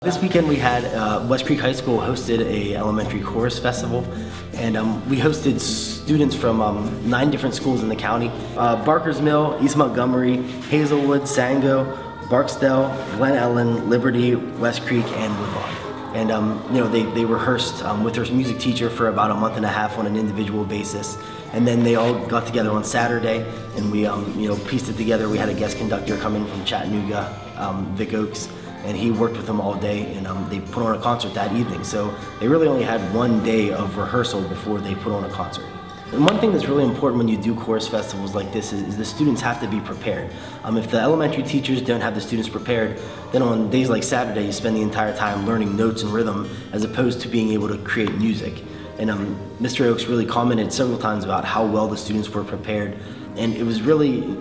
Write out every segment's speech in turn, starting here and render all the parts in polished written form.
This weekend we had West Creek High School hosted a elementary chorus festival, and we hosted students from 9 different schools in the county. Barker's Mill, East Montgomery, Hazelwood, Sango, Barksdale, Glen Ellen, Liberty, West Creek, and Woodlawn. And you know, they rehearsed with their music teacher for about a month and a half on an individual basis. And then they all got together on Saturday, and we you know, pieced it together. We had a guest conductor come in from Chattanooga, Vic Oaks, and he worked with them all day, and they put on a concert that evening. So they really only had one day of rehearsal before they put on a concert. And one thing that's really important when you do chorus festivals like this is the students have to be prepared. If the elementary teachers don't have the students prepared, then on days like Saturday you spend the entire time learning notes and rhythm as opposed to being able to create music. And Mr. Oaks really commented several times about how well the students were prepared, and it was really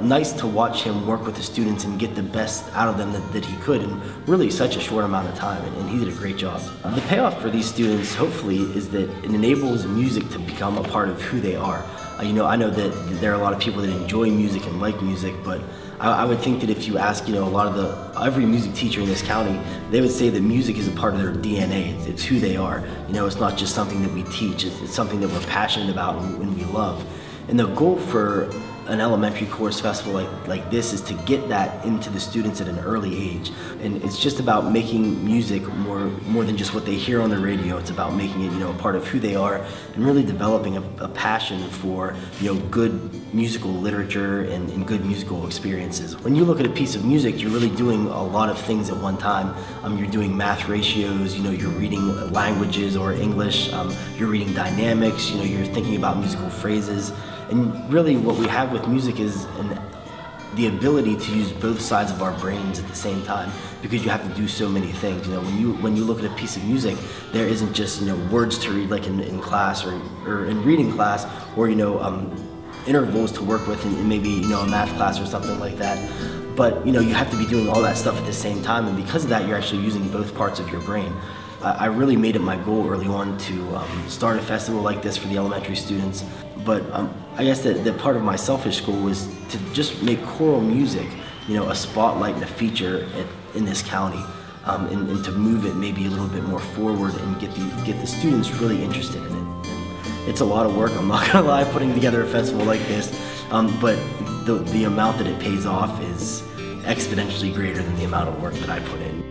nice to watch him work with the students and get the best out of them that he could in really such a short amount of time, and he did a great job. The payoff for these students, hopefully, is that it enables music to become a part of who they are. You know, I know that there are a lot of people that enjoy music and like music, but I would think that if you ask, you know, every music teacher in this county, they would say that music is a part of their DNA. It's who they are. You know, it's not just something that we teach. It's something that we're passionate about and we love. And the goal for an elementary chorus festival like this is to get that into the students at an early age. And it's just about making music more than just what they hear on the radio. It's about making it, you know, a part of who they are and really developing a passion for, you know, good musical literature and good musical experiences. When you look at a piece of music, you're really doing a lot of things at one time. You're doing math ratios, you know, you're reading languages or English, you're reading dynamics, you know, you're thinking about musical phrases. And really what we have with music is the ability to use both sides of our brains at the same time, because you have to do so many things. You know, when you look at a piece of music, there isn't just, you know, words to read like in class or in reading class, or, you know, intervals to work with in maybe, you know, a math class or something like that. But, you know, you have to be doing all that stuff at the same time, and because of that, you're actually using both parts of your brain. I really made it my goal early on to start a festival like this for the elementary students. But I guess that part of my selfish goal was to just make choral music, you know, a spotlight and a feature in this county, and to move it maybe a little bit more forward and get the students really interested in it. And it's a lot of work, I'm not gonna lie, putting together a festival like this, but the amount that it pays off is exponentially greater than the amount of work that I put in.